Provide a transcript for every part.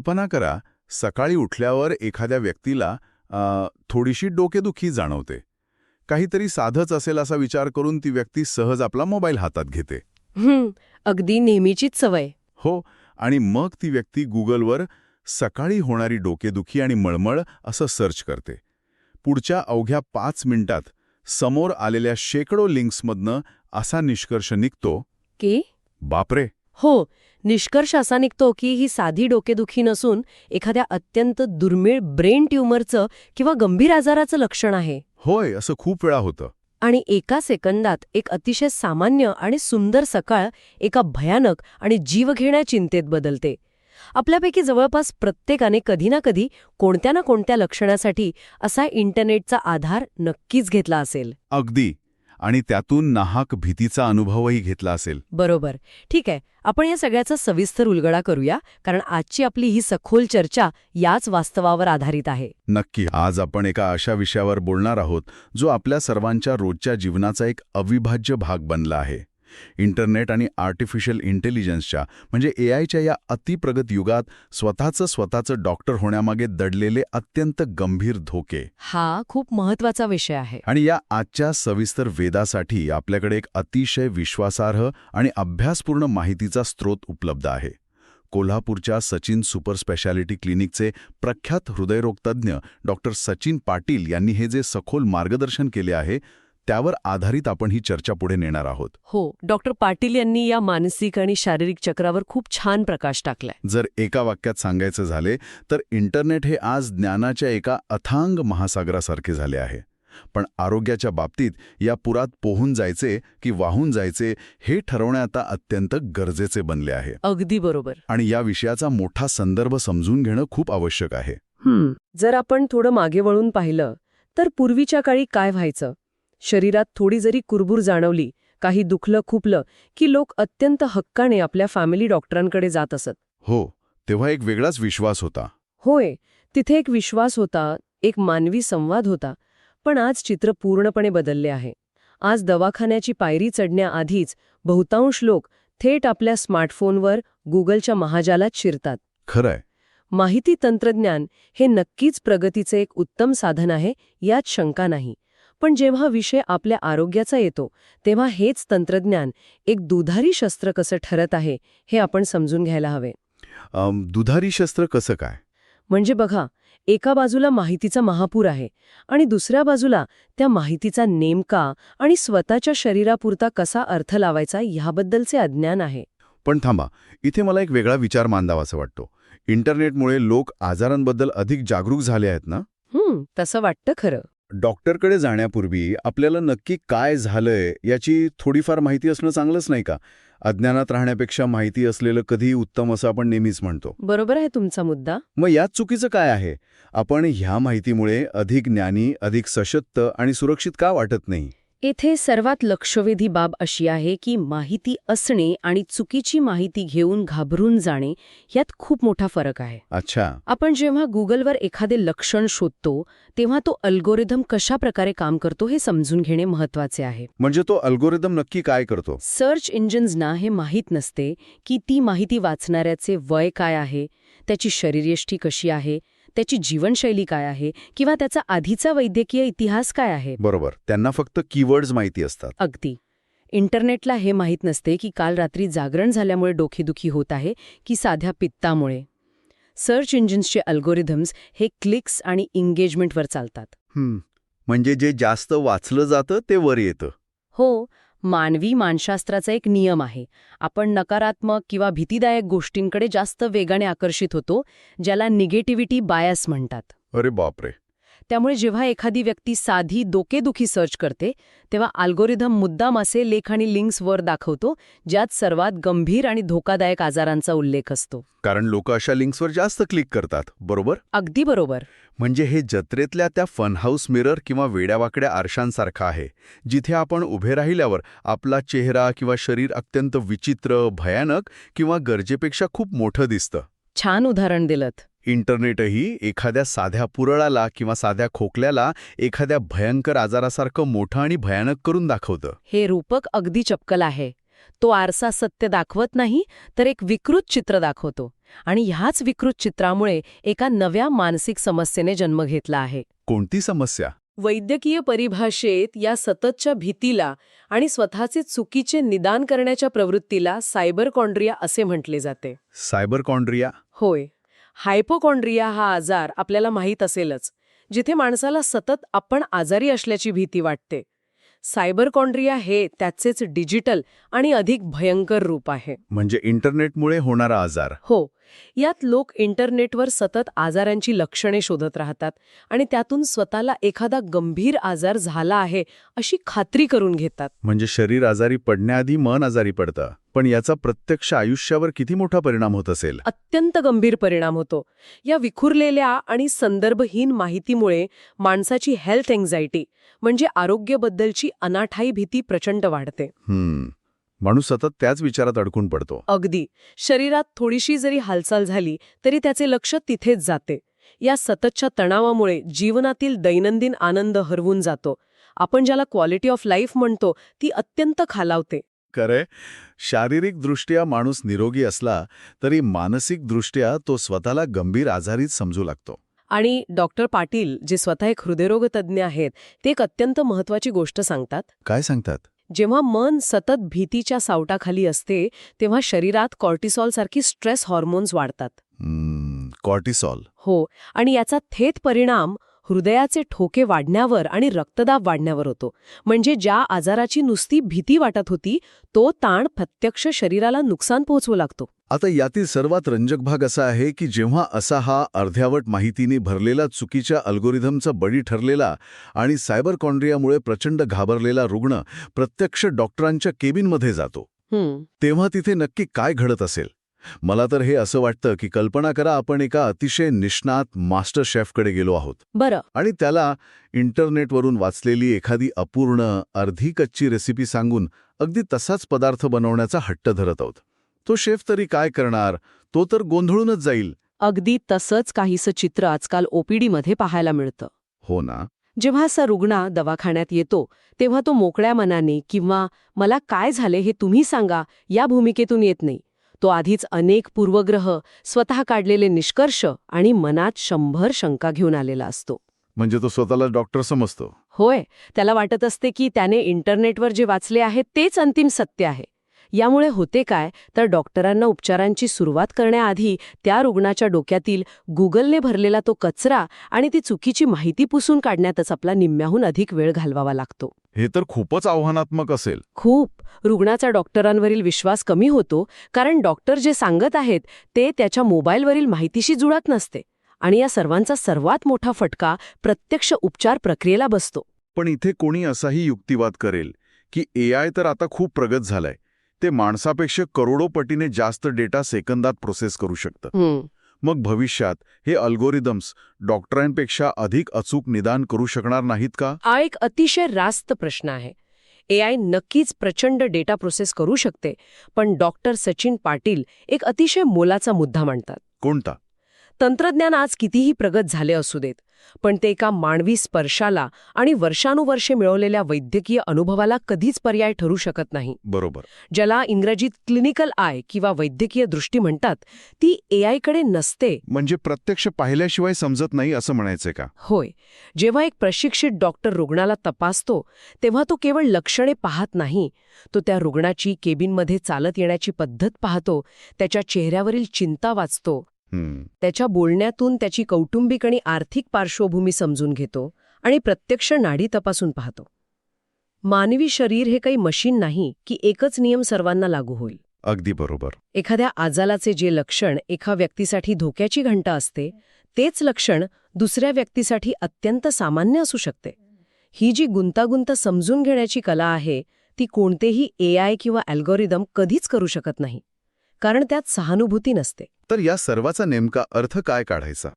कल्पना करा, सकाळी उठल्यावर एखाद्या व्यक्तीला थोडीशी डोकेदुखी जाणवते. काहीतरी साधंच असेल असा विचार करून ती व्यक्ती सहज आपला मोबाईल हातात घेते. अगदी नेहमीचीच सवय. हो, आणि मग ती व्यक्ती गुगलवर सकाळी होणारी डोकेदुखी आणि मळमळ असं सर्च करते. पुढच्या अवघ्या 5 मिनिटात समोर आलेल्या शेकडो लिंक्समधनं असा निष्कर्ष निघतो की बापरे. हो, निष्कर्ष असा निघतो की ही साधी डोकेदुखी नसून एखाद्या अत्यंत दुर्मिळ ब्रेन ट्यूमरचं किंवा गंभीर आजाराचं लक्षण आहे. होय, असं खूप वेळा होतं. आणि एका सेकंदात एक अतिशय सामान्य आणि सुंदर सकाळ एका भयानक आणि जीवघेण्या चिंतेत बदलते. आपल्यापैकी जवळपास प्रत्येकाने कधी ना कधी कोणत्या ना कोणत्या लक्षणासाठी असा इंटरनेटचा आधार नक्कीच घेतला असेल. अगदी. आणि त्यातून नाहक भीतीचा अनुभवही घेतला असेल. बरोबर. ठीक आहे, आपण या सगळ्याचा सविस्तर उलगडा करूया, कारण आजची आपली ही सखोल चर्चा याच वास्तवावर आधारित आहे. नक्की. आज आपण एका अशा विषयावर बोलणार आहोत जो आपल्या सर्वांच्या रोजच्या जीवनाचा एक अविभाज्य भाग बनला आहे. इंटरनेट आणि आर्टिफिशियल इंटेलिजन्सच्या म्हणजे एआयच्या या अतिप्रगत युगात स्वतःचं डॉक्टर होण्यामागे दडलेले अत्यंत गंभीर धोके. हा खूप महत्वाचा विषय आहे. आणि या आजच्या सविस्तर वेधासाठी आपल्याकडे एक अतिशय विश्वासार्ह आणि अभ्यासपूर्ण माहितीचा स्रोत उपलब्ध आहे. कोल्हापूरच्या सचिन सुपर स्पेशालिटी क्लिनिकचे प्रख्यात हृदयरोग तज्ज्ञ डॉक्टर सचिन पाटील यांनी हे जे सखोल मार्गदर्शन केले आहे त्यावर आधारित आपण ही चर्चा पुढे नेणार आहोत. हो, डॉक्टर पाटील यांनी या मानसिक आणि शारीरिक चक्रावर खूप छान प्रकाश टाकलाय. जर एका वाक्यात सांगायचं झाले तर इंटरनेट हे आज ज्ञानाच्या एका अथांग महासागरासारखे झाले आहे. पण आरोग्याच्या बाबतीत या पुरात पोहून जायचे की वाहून जायचे हे ठरवणे आता अत्यंत गरजेचे बनले आहे. अगदी बरोबर. आणि या विषयाचा मोठा संदर्भ समजून घेणं खूप आवश्यक आहे. जर आपण थोडं मागे वळून पाहिलं तर पूर्वीच्या काळी काय व्हायचं? शरीरात थोडी जरी कुरबुर जाणवली, काही दुखलं खुपलं की लोक अत्यंत हक्काने आपल्या फॅमिली डॉक्टरांकडे जात असत. हो, तेव्हा एक वेगळाच विश्वास होता. होय, तिथे एक विश्वास होता, एक मानवी संवाद होता. पण आज चित्र पूर्णपणे बदलले आहे. आज दवाखान्याची पायरी चढण्याआधीच बहुतांश लोक थेट आपल्या स्मार्टफोनवर गुगलच्या महाजालात शिरतात. खरंय. माहिती तंत्रज्ञान हे नक्कीच प्रगतीचे एक उत्तम साधन आहे, यात शंका नाही. पण जेव्हा विषय आपल्या आरोग्याचा येतो तेव्हा हेच तंत्रज्ञान एक दुधारी शस्त्र कसं ठरत आहे हे आपण समजून घ्यायला हवे. दुधारी शस्त्र कसं काय? म्हणजे बघा, एका बाजूला माहितीचा महापूर आहे आणि दुसऱ्या बाजूला त्या माहितीचा नेमका आणि स्वतःच्या शरीरापुरता कसा अर्थ लावायचा ह्याबद्दलचे अज्ञान आहे. पण थांबा, इथे मला एक वेगळा विचार मांडावासा वाटतो. इंटरनेटमुळे लोक आजारांबद्दल अधिक जागरूक झाले आहेत ना? तसं वाटतं खरं. डॉक्टरकडे जाण्यापूर्वी आपल्याला नक्की काय झालंय याची थोडीफार माहिती असणं चांगलंच नाही का? अज्ञानात राहण्यापेक्षा माहिती असलेलं कधीही उत्तम असं आपण नेहमीच म्हणतो. बरोबर आहे तुमचा मुद्दा. मग यात चुकीचं काय आहे? आपण ह्या माहितीमुळे अधिक ज्ञानी, अधिक सशक्त आणि सुरक्षित का वाटत नाही? येथे सर्वात लक्षवेधी बाब अशी आहे की माहिती असणे आणि चुकीची माहिती घेऊन घाबरून जाणे यात खूप मोठा फरक आहे. अच्छा. आपण जेव्हा गुगलवर एखादे लक्षण शोधतो तेव्हा तो अल्गोरिदम कशा प्रकारे काम करतो हे समजून घेणे महत्वाचे आहे. म्हणजे तो अल्गोरिदम नक्की काय करतो? सर्च इंजिन्सना हे माहीत नसते की ती माहिती वाचणाऱ्याचे वय काय आहे, त्याची शरीरयष्टी कशी आहे, त्याची जीवनशैली काय आहे किंवा त्याचा आधीचा वैद्यकीय इतिहास काय आहे. बरोबर. त्यांना फक्त कीवर्ड्स माहिती असतात. अगदी. इंटरनेटला हे माहीत नसते की काल रात्री जागरण झाल्यामुळे डोकेदुखी होत आहे की साध्या पित्तामुळे. सर्च इंजिन्सचे अल्गोरिदम्स हे क्लिक्स आणि एंगेजमेंटवर चालतात. म्हणजे जे जास्त वाचलं जातं ते वर येतं. हो, मानवी मानसशास्त्राचा एक नियम आहे. आपण नकारात्मक किंवा भीतीदायक गोष्टींकडे जास्त वेगाने आकर्षित होतो, ज्याला निगेटिव्हिटी बायस म्हणतात. अरे बापरे. त्यामुळे जेव्हा एखादी व्यक्ती साधी डोकेदुखी सर्च करते तेव्हा अल्गोरिदम मुद्दाम असे लेख आणि लिंक्स वर दाखवतो ज्यात सर्वात गंभीर आणि धोकादायक आजारांचा उल्लेख असतो. कारण लोक अशा लिंक्सवर जास्त क्लिक करतात. बरोबर. अगदी बरोबर. म्हणजे हे जत्रेतल्या त्या फनहाऊस मिरर किंवा वेड्यावाकड्या आरशांसारखं आहे, जिथे आपण उभे राहिल्यावर आपला चेहरा किंवा शरीर अत्यंत विचित्र, भयानक किंवा गरजेपेक्षा खूप मोठं दिसतं. छान उदाहरण दिलंत. इंटरनेटही एखाद्या साध्या पुरळाला किंवा साध्या खोकल्याला एखाद्या भयंकर आजारासारखं मोठं आणि भयानक करून दाखवतं. हे रूपक अगदी चपकल आहे. तो आरसा सत्य दाखवत नाही, तर एक विकृत चित्र दाखवतो. आणि ह्याच विकृत चित्रामुळे एका नव्या मानसिक समस्येने जन्म घेतला आहे. कोणती समस्या? वैद्यकीय परिभाषेत या सततच्या भीतीला आणि स्वतःचे चुकीचे निदान करण्याच्या प्रवृत्तीला सायबरकॉन्ड्रिया असे म्हटले जाते. सायबरकॉन्ड्रिया? होय. हायपोकॉन्ड्रिया हा आजार आपल्याला माहीत असेलच, जिथे माणसाला सतत आपण आजारी असल्याची भीती वाटते. सायबरकॉन्ड्रिया हे त्याचेच डिजिटल आणि अधिक भयंकर रूप आहे. म्हणजे इंटरनेटमुळे होणारा आजार? हो. यात लोक इंटरनेटवर सतत आजारांची लक्षणे शोधत राहतात आणि त्यातून स्वतःला एखादा गंभीर आजार झाला आहे अशी खात्री करून घेतात. म्हणजे शरीर आजारी पडण्याआधी मन आजारी पडतं. पण याचा प्रत्यक्ष आयुष्यावर किती मोठा परिणाम होत असेल? अत्यंत गंभीर परिणाम होतो. या विखुरलेल्या आणि संदर्भहीन माहितीमुळे माणसाची हेल्थ एन्झायटी म्हणजे आरोग्याबद्दलची अनाठायी भीती प्रचंड वाढते. माणूस सतत त्याच विचारात अडकून पडतो. अगदी. शरीरात थोडीशी जरी हालचाल झाली तरी त्याचे लक्ष तिथेच जाते. या सततच्या तणावामुळे जीवनातील दैनंदिन आनंद हरवून जातो. आपण ज्याला क्वालिटी ऑफ लाईफ म्हणतो ती अत्यंत खालावते. खरे, शारीरिकदृष्ट्या माणूस निरोगी असला तरी मानसिकदृष्ट्या तो स्वतःला गंभीर आजारीच समजू लागतो. आणि डॉक्टर पाटील, जे स्वतः एक हृदयरोग तज्ज्ञ आहेत, ते एक अत्यंत महत्वाची गोष्ट सांगतात. काय सांगतात? जेव्हा मन सतत भीतीच्या सावटाखाली असते तेव्हा शरीरात कॉर्टिसॉल सारखी स्ट्रेस हॉर्मोन्स वाढतात. कॉर्टिसॉल? हो. आणि याचा थेट परिणाम हृदयाचे ठोके वाढण्यावर आणि रक्तदाब वाढण्यावर होतो. म्हणजे ज्या आजाराची नुसती भीती वाटत होती तो ताण प्रत्यक्ष शरीराला नुकसान पोहोचवू लागतो. आता यातील सर्वात रंजक भाग असा आहे की जेव्हा असा हा अर्ध्यावट माहितीने भरलेला, चुकीच्या अल्गोरिथमचा बळी ठरलेला आणि सायबरकॉन्ड्रियामुळे प्रचंड घाबरलेला रुग्ण प्रत्यक्ष डॉक्टरांच्या केबिनमध्ये जातो, तेव्हा तिथे नक्की काय घडत असेल? मला तर हे असं वाटतं की कल्पना करा, आपण एका अतिशय निष्णात मास्टर शेफकडे गेलो आहोत. बरं. आणि त्याला इंटरनेटवरून वाचलेली एखादी अपूर्ण, अर्धी कच्ची रेसिपी सांगून अगदी तसाच पदार्थ बनवण्याचा हट्ट धरत आहोत. तो शेफ तरी काय करणार? तो तर गोंधळूनच जाईल. अगदी तसंच काहीसं चित्र आजकाल ओपीडीमध्ये पाहायला मिळतं. हो ना. जेव्हा असा रुग्ण दवाखान्यात येतो तेव्हा तो मोकळ्या मनाने किंवा मला काय झाले हे तुम्ही सांगा या भूमिकेतून येत नाही. तो आधीच अनेक पूर्वग्रह, स्वतः काढलेले निष्कर्ष आणि मनात 100 शंका घेऊन आलेला असतो. म्हणजे तो स्वतःला डॉक्टर समजतो? होय. त्याला वाटत असते की त्याने इंटरनेटवर जे वाचले आहे तेच अंतिम सत्य आहे. यामुळे होते काय, तर डॉक्टरांना उपचारांची सुरुवात करण्याआधी त्या रुग्णाच्या डोक्यातील गुगलने भरलेला तो कचरा आणि ती चुकीची माहिती पुसून काढण्यातच आपला निम्म्याहून अधिक वेळ घालवावा लागतो. हे तर खूपच आव्हानात्मक असेल. खूप. रुग्णाचा डॉक्टरांवरील विश्वास कमी होतो, कारण डॉक्टर जे सांगत आहेत ते त्याच्या मोबाईलवरील माहितीशी जुळत नसते. आणि या सर्वांचा सर्वात मोठा फटका प्रत्यक्ष उपचार प्रक्रियेला बसतो. पण इथे कोणी असाही युक्तिवाद करेल की AI तर आता खूप प्रगत झालंय, ते माणसापेक्षा करोडो पटीने जास्त डेटा सेकंदात प्रोसेस करू शकतं. मग भविष्यात हे अल्गोरिदम्स डॉक्टरांपेक्षा अधिक अचूक निदान करू शकणार नाहीत का? हा एक अतिशय रास्त प्रश्न आहे. AI नक्कीच प्रचंड डेटा प्रोसेस करू शकते, पण डॉक्टर सचिन पाटील एक अतिशय मोलाचा मुद्दा मांडतात. कोणता? तंत्रज्ञान आज कितीही प्रगत झाले असू देत, पण ते एका मानवी स्पर्शाला आणि वर्षानुवर्षे मिळवलेल्या वैद्यकीय अनुभवाला कधीच पर्याय ठरू शकत नाही. बरोबर. ज्याला इंग्रजीत क्लिनिकल आय किंवा वैद्यकीय दृष्टी म्हणतात, ती AIकडे नसते. म्हणजे प्रत्यक्ष पाहिल्याशिवाय समजत नाही असं म्हणायचंय का? होय. जेव्हा एक प्रशिक्षित डॉक्टर रुग्णाला तपासतो तेव्हा तो केवळ लक्षणे पाहत नाही, तो त्या रुग्णाची केबिनमध्ये चालत येण्याची पद्धत पाहतो, त्याच्या चेहऱ्यावरील चिंता वाचतो, त्याच्या बोलण्यातून त्याची कौटुंबिक आणि आर्थिक पार्श्वभूमी समजून घेतो आणि प्रत्यक्ष नाडी तपासून पाहतो. मानवी शरीर हे काही मशीन नाही की एकच नियम सर्वांना लागू होईल. अगदी बरोबर. एखाद्या आजाराचे जे लक्षण एका व्यक्तीसाठी धोक्याची घंटा असते, तेच लक्षण दुसऱ्या व्यक्तीसाठी अत्यंत सामान्य असू शकते. ही जी गुंतागुंत समजून घेण्याची कला आहे ती कोणतेही AI किंवा अल्गोरिदम कधीच करू शकत नाही, कारण त्यात सहानुभूती नसते. तर या सर्वाचा नेमका अर्थ काय काढायचा?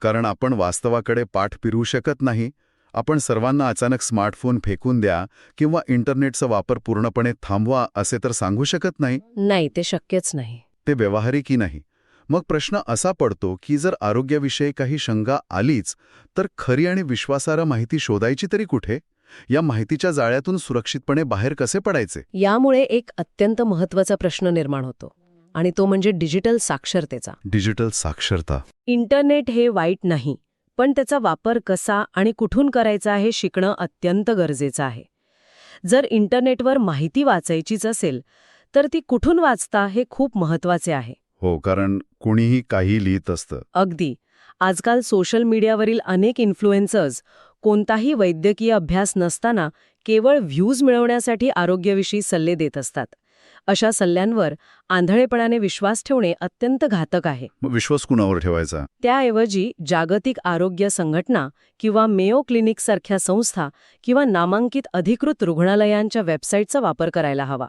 कारण आपण वास्तवाकडे पाठ फिरवू शकत नाही. आपण सर्वांना अचानक स्मार्टफोन फेकून द्या किंवा इंटरनेटचा वापर पूर्णपणे थांबवा असे तर सांगू शकत नाही. नाही, ते शक्यच नाही. ते व्यावहारिकही नाही. मग प्रश्न असा पडतो की जर आरोग्याविषयी काही शंका आलीच तर खरी आणि विश्वासार्ह माहिती शोधायची तरी कुठे? या माहितीच्या जाळ्यातून सुरक्षितपणे बाहेर कसे पडायचे? यामुळे एक अत्यंत महत्त्वाचा प्रश्न निर्माण होतो आणि तो म्हणजे डिजिटल साक्षरतेचा. डिजिटल साक्षरता. इंटरनेट हे वाईट नाही, पण त्याचा वापर कसा आणि कुठून करायचा हे शिकणं अत्यंत गरजेचं आहे. जर इंटरनेटवर माहिती वाचायचीच असेल तर ती कुठून वाचता हे खूप महत्त्वाचे आहे. हो, कारण कुणीही काही लिहित असतं. अगदी. आजकाल सोशल मीडियावरील अनेक इन्फ्लुएन्सर्स कोणताही वैद्यकीय अभ्यास नसताना केवळ व्ह्यूज मिळवण्यासाठी आरोग्याविषयी सल्ले देत असतात. अशा सल्ल्यांवर आंधळेपणाने विश्वास ठेवणे अत्यंत घातक आहे. मग विश्वास कुणावर ठेवायचा? त्याऐवजी जागतिक आरोग्य संघटना किंवा मेयो क्लिनिकसारख्या संस्था किंवा नामांकित अधिकृत रुग्णालयांच्या वेबसाईटचा वापर करायला हवा.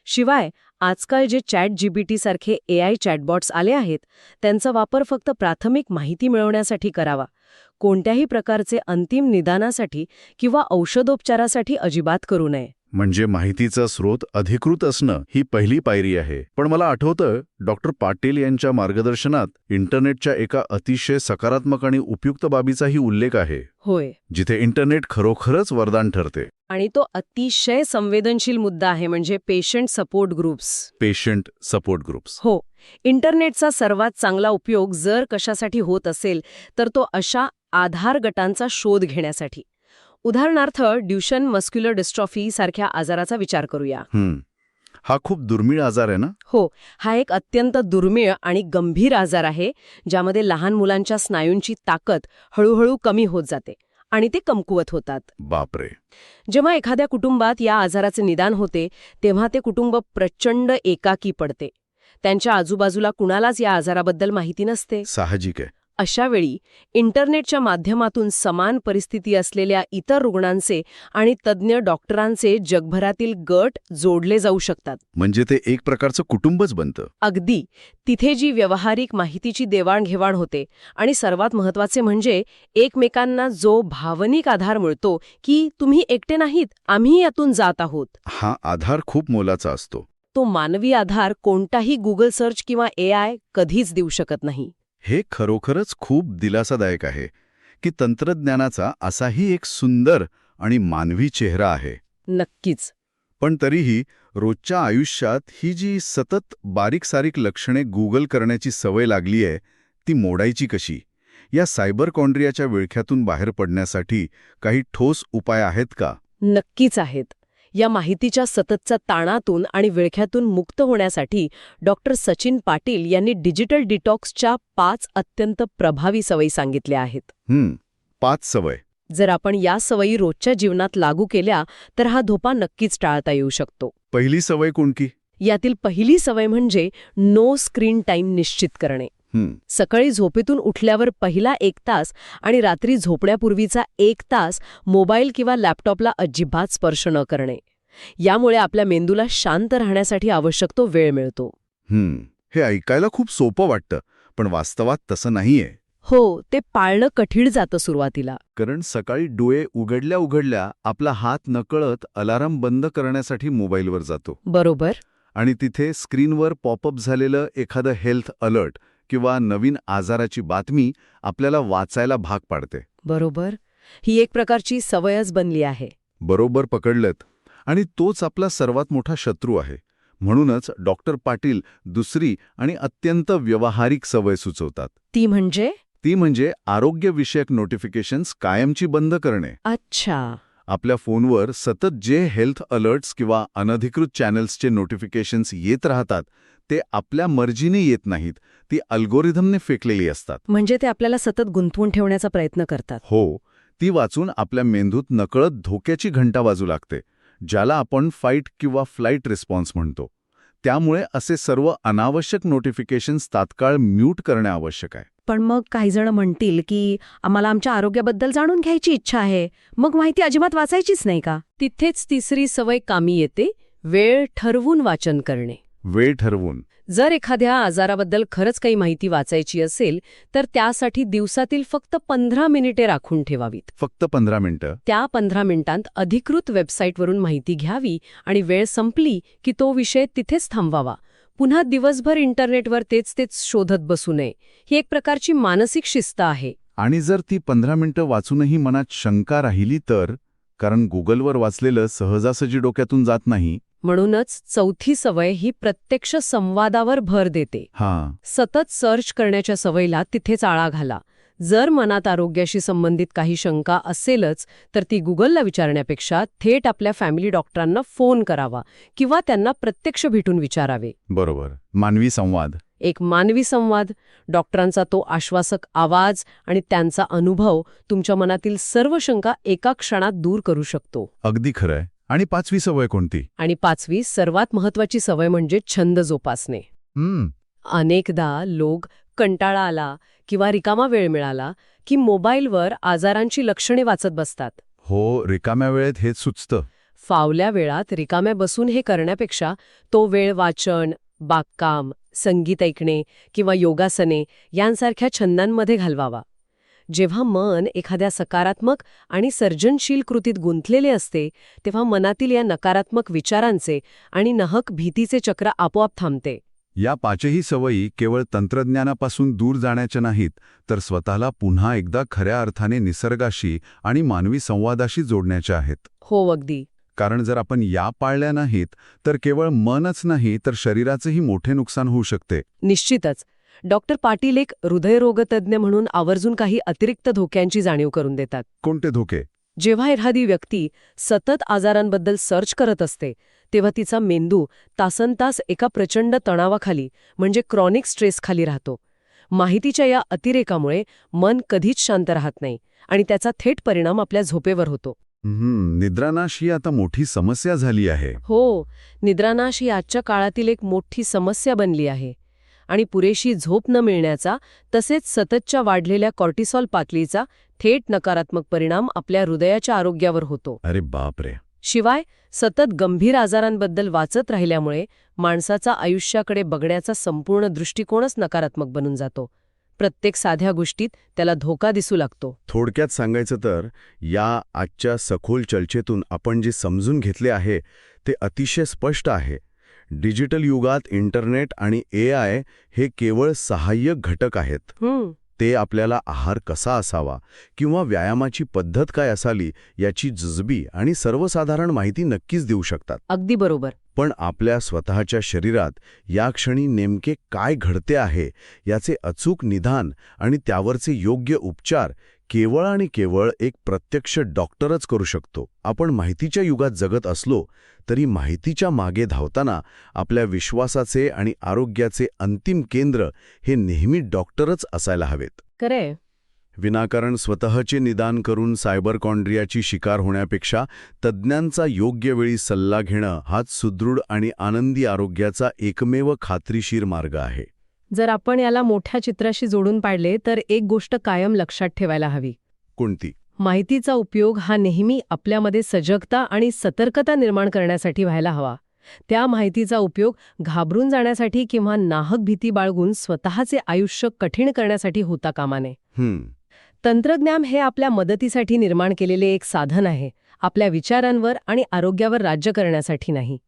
शिवाय आजकाल जे ChatGPT सारखे AI चॅटबॉट्स आले आहेत त्यांचा वापर फक्त प्राथमिक माहिती मिळवण्यासाठी करावा. कोणत्याही प्रकारचे अंतिम निदानासाठी किंवा औषधोपचारासाठी अजिबात करू नये. म्हणजे माहितीचा स्रोत अधिकृत असणं ही पहिली पायरी आहे. पण मला आठवतं डॉक्टर पाटील यांच्या मार्गदर्शनात इंटरनेटच्या एका अतिशय सकारात्मक आणि उपयुक्त बाबीचाही उल्लेख आहे. होय. जिथे इंटरनेट खरोखरच वरदान ठरते. आणि तो अतिशय संवेदनशील मुद्दा आहे, म्हणजे patient support groups. Patient support groups. हो. इंटरनेटचा सर्वात चांगला उपयोग जर कशासाठी होत असेल तर तो अशा आधार गटांचा शोध घेण्यासाठी. उदाहरणार्थ ड्युशेन मस्क्युलर डिस्ट्रॉफी सारख्या आजाराचा विचार करूया. हा खूप दुर्मिळ आजार आहे ना? हो, हा एक अत्यंत दुर्मिळ आणि गंभीर आजार आहे ज्यामध्ये लहान मुलांच्या स्नायूंची ताकद हळूहळू कमी होत जाते आणि ते कमकुवत होतात. बापरे. जेव्हा एखाद्या कुटुंबात या आजाराचे निदान होते तेव्हा ते कुटुंब प्रचंड एकाकी पडते. त्यांच्या आजूबाजूला कुणालाच या आजाराबद्दल माहिती नसते. साहजिक आहे. अशा वेळी इंटरनेटच्या माध्यमातून समान परिस्थिती असलेल्या इतर रुग्णांचे आणि तज्ज्ञ डॉक्टरांचे जगभरातील गट जोडले जाऊ शकतात. म्हणजे ते एक प्रकारचं कुटुंबच बनतं. अगदी. तिथे जी व्यावहारिक माहितीची देवाणघेवाण होते आणि सर्वात महत्त्वाचे म्हणजे एकमेकांना जो भावनिक आधार मिळतो की तुम्ही एकटे नाहीत, आम्ही यातून जात आहोत. हा आधार खूप मोलाचा असतो. तो मानवी आधार कोणताही गुगल सर्च किंवा AI कधीच देऊ शकत नाही. हे खरोखरच खूप दिलासादायक आहे की तंत्रज्ञानाचा असाही एक सुंदर आणि मानवी चेहरा आहे. नक्कीच. पण तरीही रोजच्या आयुष्यात ही जी सतत बारीक-सारीक लक्षणे गुगल करण्याची सवय लागली आहे ती मोडायची कशी? या सायबर कॉन्ड्रियाच्या विळख्यातून बाहेर पडण्यासाठी काही ठोस उपाय आहेत का? नक्कीच आहेत. या माहितीच्या सततच्या ताणातून आणि विळख्यातून मुक्त होण्यासाठी डॉक्टर सचिन पाटील यांनी डिजिटल डिटॉक्सच्या 5 अत्यंत प्रभावी सवयी सांगितल्या आहेत. 5 सवय. जर आपण या सवयी रोजच्या जीवनात लागू केल्या तर हा धोका नक्कीच टाळता येऊ शकतो. पहिली सवय कोणती? यातील पहिली सवय म्हणजे नो स्क्रीन टाईम निश्चित करणे. सकाळी झोपेतून उठल्यावर पहिला 1 तास आणि रात्री झोपण्यापूर्वीचा 1 तास मोबाईल किंवा लॅपटॉपला अजिबात स्पर्श न करणे. यामुळे आपल्या मेंदूला शांत राहण्यासाठी आवश्यक तो वेळ मिळतो. हे ऐकायला खूप सोपं वाटतं, पण वास्तवात तसं नाहीये. हो, ते पाळणं कठीण जातं सुरुवातीला. कारण सकाळी डोळे उघडल्या उघडल्या आपला हात नकळत अलार्म बंद करण्यासाठी मोबाईलवर जातो. बरोबर. आणि तिथे स्क्रीनवर पॉपअप झालेलं एखादं हेल्थ अलर्ट किंवा नवीन आजाराची बातमी आपल्याला वाचायला भाग पाडते. बरोबर. ही एक प्रकारची सवयच बनली आहे. बरोबर पकडलत. आणि तोच आपला सर्वात मोठा शत्रू आहे. म्हणूनच डॉक्टर पाटील दुसरी आणि अत्यंत व्यावहारिक सवय सुचवतात. ती म्हणजे आरोग्यविषयक नोटिफिकेशन्स कायमची बंद करणे. अच्छा. आपल्या फोनवर सतत जे हेल्थ अलर्ट्स किंवा अनधिकृत चॅनल्सचे नोटिफिकेशन्स येत राहतात ते आपल्या मर्जीने येत नाहीत, ती अल्गोरिथमने फेकलेली असतात. म्हणजे ते आपल्याला सतत गुंतवून ठेवण्याचा प्रयत्न करतात. हो. ती वाचून आपल्या मेंदूत नकळत धोक्याची घंटा वाजू लागते, ज्याला आपण फाईट किंवा फ्लाईट रिस्पॉन्स म्हणतो. त्यामुळे असे सर्व अनावश्यक नोटिफिकेशन्स तात्काळ म्यूट करणे आवश्यक आहे. पण मग काही जण म्हणतील की आम्हाला आमच्या आरोग्याबद्दल जाणून घ्यायची इच्छा आहे, मग माहिती अजिबात वाचायचीच नाही का? तिथेच तिसरी सवय कामी येते, वेळ ठरवून वाचन करणे. वेळ ठरवून. जर एखाद्या आजाराबद्दल खरंच काही माहिती वाचायची असेल तर त्यासाठी दिवसातील फक्त 15 मिनिटे राखून ठेवावीत. फक्त 15 मिनिटं. त्या 15 मिनिटांत अधिकृत वेबसाईटवरून माहिती घ्यावी आणि वेळ संपली की तो विषय तिथेच थांबवावा. पुन्हा दिवसभर इंटरनेटवर तेच शोधत बसू नये. ही एक प्रकारची मानसिक शिस्त आहे. आणि जर ती 15 मिनिटं वाचूनही मनात शंका राहिली तर कारण गुगलवर वाचलेलं सहजासहजी डोक्यातून जात नाही. म्हणूनच चौथी सवय ही प्रत्यक्ष संवादावर भर देते. हां, सतत सर्च करण्याच्या सवयीला तिथेच आळा घाला. जर मनात आरोग्याशी संबंधित काही शंका असेलच तर ती गुगलला विचारण्यापेक्षा थेट आपल्या फॅमिली डॉक्टरांना फोन करावा किंवा त्यांना प्रत्यक्ष भेटून विचारावे. बरोबर. मानवी संवाद. एक मानवी संवाद, डॉक्टरांचा तो आश्वासक आवाज आणि त्यांचा अनुभव तुमच्या मनातील सर्व शंका एका क्षणात दूर करू शकतो. अगदी खरंय. आणि 5वी सवय कोणती? आणि 5वी सर्वात महत्वाची सवय म्हणजे छंद जोपासणे. अनेकदा लोक कंटाळा आला किंवा रिकामा वेळ मिळाला की मोबाईलवर आजारांची लक्षणे वाचत बसतात. हो, रिकाम्या वेळेत हेच सुचतं. फावल्या वेळात रिकाम्या बसून हे करण्यापेक्षा तो वेळ वाचन, बागकाम, संगीत ऐकणे किंवा योगासने यांसारख्या छंदांमध्ये घालवावा. जेव्हा मन एखाद्या सकारात्मक आणि सर्जनशील कृतीत गुंतलेले असते तेव्हा मनातील या नकारात्मक विचारांचे आणि नाहक भीतीचे चक्र आपोआप थांबते. या 5ही सवयी केवळ तंत्रज्ञानापासून दूर जाण्याच्या नाहीत, तर स्वतःला पुन्हा एकदा खऱ्या अर्थाने निसर्गाशी आणि मानवी संवादाशी जोडण्याच्या आहेत. हो, अगदी. कारण जर आपण या पाळल्या नाहीत तर केवळ मनच नाही तर शरीराचंही मोठे नुकसान होऊ शकते. निश्चितच. डॉक्टर पाटील एक हृदयरोगतज्ञ म्हणून आवर्जून काही अतिरिक्त धोक्यांची जाणीव करून देतात. कोणते धोके? जेव्हा एखादी व्यक्ती सतत आजारांबद्दल सर्च करत असते तेव्हा तिचा मेंदू तासनतास एका प्रचंड तणावाखाली म्हणजे क्रॉनिक स्ट्रेसखाली राहतो. माहितीच्या या अतिरेकामुळे मन कधीच शांत राहत नाही आणि त्याचा थेट परिणाम आपल्या झोपेवर होतो. निद्रानाश ही आता मोठी समस्या झाली आहे. हो, निद्रानाश ही आजच्या काळातील एक मोठी समस्या बनली आहे. आणि पुरेशी झोप न मिळण्याचा तसेच सततच्या वाढलेल्या कॉर्टिसॉल पातळीचा थेट नकारात्मक परिणाम आपल्या हृदयाच्या आरोग्यावर होतो. अरे बापरे. शिवाय सतत गंभीर आजारांबद्दल वाचत राहिल्यामुळे माणसाचा आयुष्याकडे बघण्याचा संपूर्ण दृष्टिकोनच नकारात्मक बनून जातो. प्रत्येक साध्या गोष्टीत त्याला धोका दिसू लागतो. थोडक्यात सांगायचं तर या आजच्या सखोल चर्चेतून आपण जे समजून घेतले आहे ते अतिशय स्पष्ट आहे. डिजिटल युगात इंटरनेट आणि AI हे केवळ सहाय्यक घटक आहेत. ते आपल्याला आहार कसा असावा किंवा व्यायामाची पद्धत काय असावी याची जुजबी आणि सर्वसाधारण माहिती नक्कीच देऊ शकतात. अगदी बरोबर. पण आपल्या स्वतःच्या शरीरात या क्षणी नेमके काय घडते आहे याचे अचूक निदान आणि त्यावरचे योग्य उपचार केवळ आणि केवळ एक प्रत्यक्ष डॉक्टरच करू शकतो. आपण माहितीच्या युगात जगत असलो तरी माहितीच्या मागे धावताना आपल्या विश्वासाचे आणि आरोग्याचे अंतिम केंद्र हे नेहमी डॉक्टरच असायला हवेत. खरंय. विनाकारण स्वतःचे निदान करून सायबरकॉन्ड्रियाची शिकार होण्यापेक्षा तज्ज्ञांचा योग्य वेळी सल्ला घेणं हाच सुदृढ आणि आनंदी आरोग्याचा एकमेव खात्रीशीर मार्ग आहे. जर आपण याला मोठ्या चित्राशी जोडून पाडले तर एक गोष्ट कायम लक्षात ठेवायला हवी. कोणती? माहितीचा उपयोग हा नेहमी आपल्यामध्ये सजगता आणि सतर्कता निर्माण करण्यासाठी व्हायला हवा. त्या माहितीचा उपयोग घाबरून जाण्यासाठी किंवा नाहक भीती बाळगून स्वतःचे आयुष्य कठीण करण्यासाठी होता कामा नये. तंत्रज्ञान हे आपल्या मदतीसाठी निर्माण केलेले एक साधन आहे, आपल्या विचारांवर आणि आरोग्यावर राज्य करण्यासाठी नाही.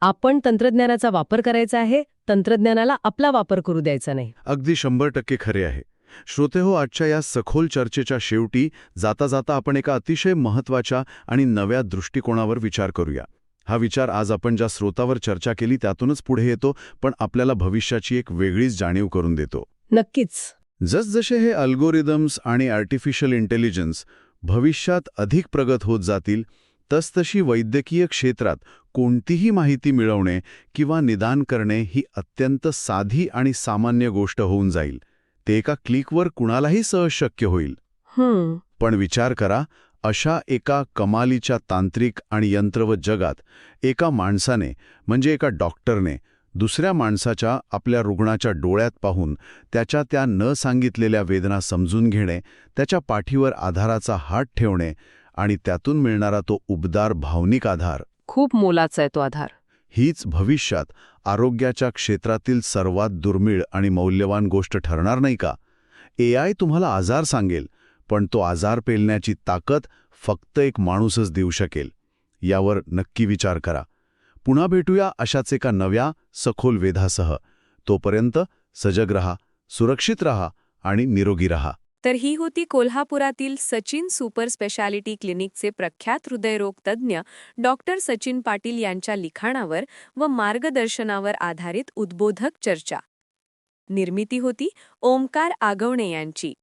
आपण तंत्रज्ञानाचा वापर करायचा आहे, तंत्रज्ञानाला आपला वापर करू द्यायचा नाही. अगदी 100% खरे आहे. श्रोतेहो, आजच्या या सखोल चर्चेच्या शेवटी जाता जाता आपण एका अतिशय महत्त्वाच्या आणि नव्या दृष्टिकोनावर विचार करूया. हा विचार आज आपण ज्या स्रोतावर चर्चा केली त्यातूनच पुढे येतो, पण आपल्याला भविष्याची एक वेगळीच जाणीव करून देतो. नक्कीच. जसजसे हे अल्गोरिदम्स आणि आर्टिफिशियल इंटेलिजन्स भविष्यात अधिक प्रगत होत जातील तसतशी वैद्यकीय क्षेत्रात कोणतीही माहिती मिळवणे किंवा निदान करणे ही अत्यंत साधी आणि सामान्य गोष्ट होऊन जाईल. ते एका क्लिकवर कुणालाही सहज शक्य होईल. पण विचार करा, अशा एका कमालीच्या तांत्रिक आणि यंत्रवत जगात एका माणसाने म्हणजे एका डॉक्टरने दुसऱ्या माणसाच्या आपल्या रुग्णाच्या डोळ्यात पाहून त्याच्या त्या न सांगितलेल्या वेदना समजून घेणे, त्याच्या पाठीवर आधाराचा हात ठेवणे आणि त्यातून मिळणारा तो उबदार भावनिक आधार, खूप मोलाचा आहे तो आधार. हीच भविष्यात आरोग्याच्या क्षेत्रातील सर्वात दुर्मिळ आणि मौल्यवान गोष्ट ठरणार नाही का? AI तुम्हाला आजार सांगेल, पण तो आजार पेलण्याची ताकद फक्त एक माणूसच देऊ शकेल. यावर नक्की विचार करा. पुन्हा भेटूया अशाच एका नव्या सखोल वेधासह. तोपर्यंत सजग रहा, सुरक्षित रहा आणि निरोगी रहा. तर ही होती कोल्हापुरातील सचिन सुपर स्पेशालिटी क्लिनिकचे प्रख्यात हृदयरोग तज्ज्ञ डॉक्टर सचिन पाटील यांच्या लिखाणावर व मार्गदर्शनावर आधारित उद्बोधक चर्चा. निर्मिती होती ओमकार आगवणे यांची.